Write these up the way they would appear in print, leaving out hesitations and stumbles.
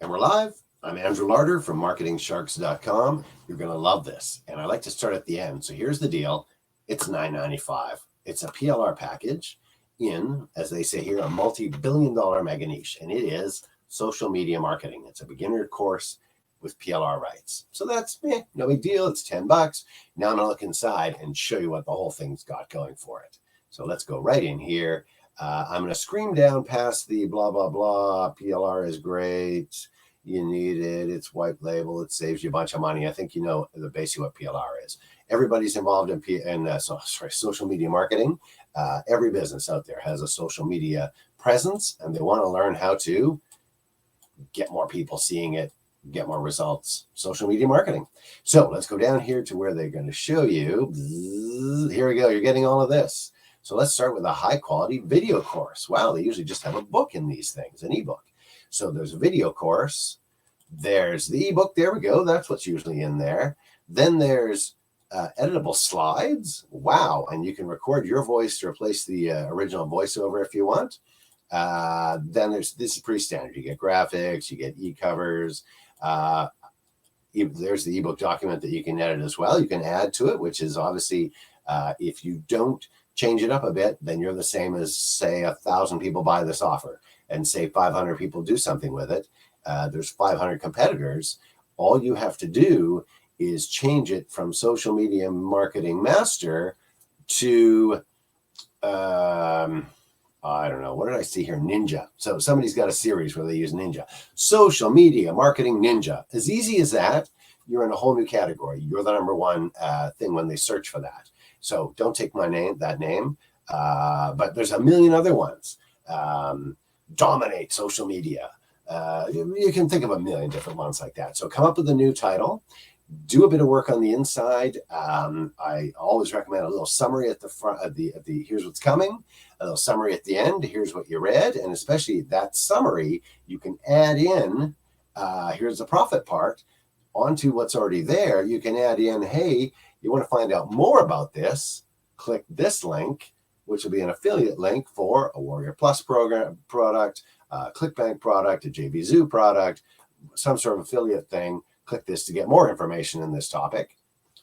And we're live. I'm Andrew Larder from marketingsharks.com. You're going to love this. And I like to start at the end. So here's the deal. It's $9.95. It's a PLR package in, as they say here, a multi-billion-dollar mega niche. And it is social media marketing. It's a beginner course with PLR rights. So that's no big deal. It's $10. Now I'm going to look inside and show you what the whole thing's got going for it. So let's go right in here. I'm going to scream down past the blah, blah, blah. PLR is great. You need it. It's white label. It saves you a bunch of money. I think you know basically what PLR is. Everybody's involved in social media marketing. Every business out there has a social media presence, and they want to learn how to get more people seeing it, get more results. Social media marketing. So let's go down here to where they're going to show you. Here we go. You're getting all of this. So let's start with a high quality video course. Wow, they usually just have a book in these things, an ebook. So there's a video course. There's the ebook. There we go. That's what's usually in there. Then there's editable slides. Wow. And you can record your voice to replace the original voiceover if you want. Then this is pretty standard. You get graphics, you get e-covers. There's the ebook document that you can edit as well. You can add to it, which is obviously, if you don't change it up a bit, then you're the same as, say, 1,000 people buy this offer and say 500 people do something with it. There's 500 competitors. All you have to do is change it from social media marketing master to, I don't know, what did I see here? Ninja. So somebody's got a series where they use Ninja. Social media marketing ninja. As easy as that, you're in a whole new category. You're the number one thing when they search for that. So don't take my name, that name, but there's a million other ones. Dominate social media. You can think of a million different ones like that. So come up with a new title, do a bit of work on the inside. I always recommend a little summary at the front of the here's what's coming, a little summary at the end, here's what you read, and especially that summary, you can add in, here's the profit part, onto what's already there. You can add in, hey, you want to find out more about this, click this link, which will be an affiliate link for a Warrior Plus program product, a ClickBank product, a JVZoo product, some sort of affiliate thing. Click this to get more information in this topic.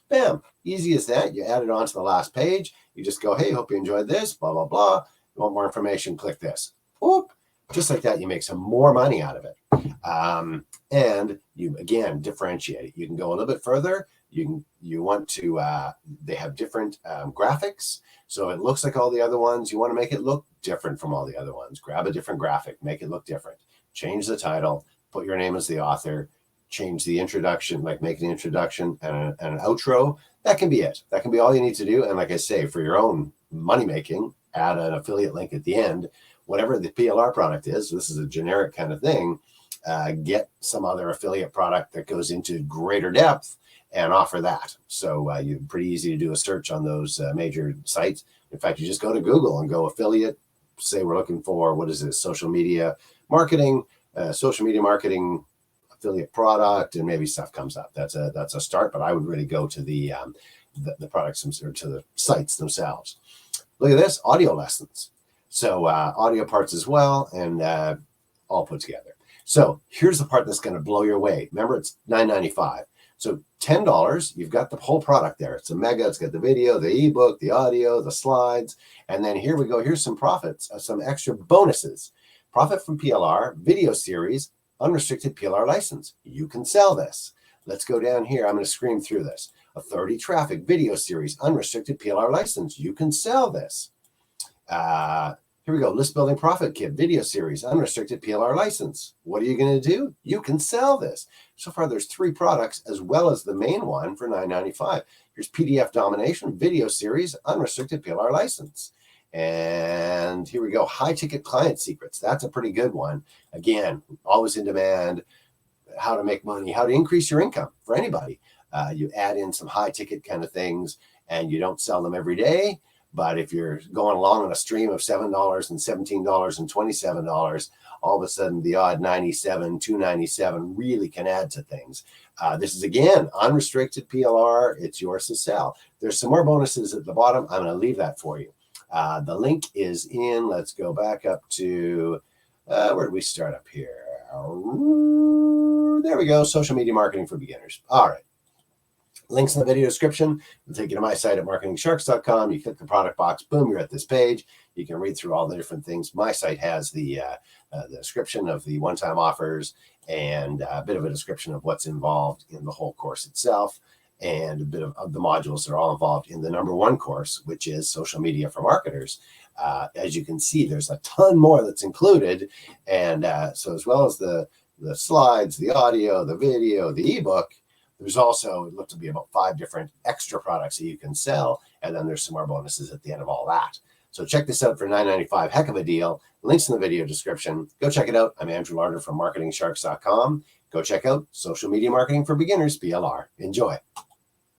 Bam, easy as that. You add it onto the last page. You just go, hey, hope you enjoyed this, blah, blah, blah. You want more information, click this. Whoop. Just like that, you make some more money out of it. And you, again, differentiate it. You can go a little bit further. You want to, they have different graphics. So it looks like all the other ones. You want to make it look different from all the other ones. Grab a different graphic, make it look different. Change the title, put your name as the author, change the introduction, like make an introduction and an outro. That can be it. That can be all you need to do. And like I say, for your own money making, add an affiliate link at the end. Whatever the PLR product is, this is a generic kind of thing. Get some other affiliate product that goes into greater depth and offer that. So you're pretty easy to do a search on those major sites. In fact, you just go to Google and go affiliate, say we're looking for, what is this, social media marketing affiliate product, and maybe stuff comes up. That's a start, but I would really go to the products or to the sites themselves. Look at this, audio lessons. So audio parts as well, and all put together. So here's the part that's going to blow your way. Remember, it's $9.95. So $10, you've got the whole product there. It's a mega, it's got the video, the ebook, the audio, the slides. And then here we go. Here's some profits, some extra bonuses. Profit from PLR, video series, unrestricted PLR license. You can sell this. Let's go down here. I'm going to scream through this. Authority traffic, video series, unrestricted PLR license. You can sell this. Here we go. List building profit kit, video series, unrestricted PLR license. What are you going to do? You can sell this. So far, there's 3 products as well as the main one for $9.95. Here's PDF domination, video series, unrestricted PLR license. And here we go. High ticket client secrets. That's a pretty good one. Again, always in demand. How to make money, how to increase your income for anybody. You add in some high ticket kind of things, and you don't sell them every day. But if you're going along on a stream of $7 and $17 and $27, all of a sudden the odd 97, 297 really can add to things. This is, again, unrestricted PLR. It's yours to sell. There's some more bonuses at the bottom. I'm going to leave that for you. The link is in. Let's go back up to, where did we start up here? There we go. Social media marketing for beginners. All right. Links in the video description will take you to my site at marketingsharks.com. You click the product box, boom, you're at this page. You can read through all the different things. My site has the description of the one-time offers and a bit of a description of what's involved in the whole course itself, and a bit of the modules that are all involved in the number one course, which is social media for marketers. As you can see, there's a ton more that's included. And so as well as the slides, the audio, the video, the ebook, there's also, it looks to be about 5 different extra products that you can sell. And then there's some more bonuses at the end of all that. So check this out for $9.95. Heck of a deal. Links in the video description. Go check it out. I'm Andrew Larder from marketingsharks.com. Go check out Social Media Marketing for Beginners, PLR. Enjoy.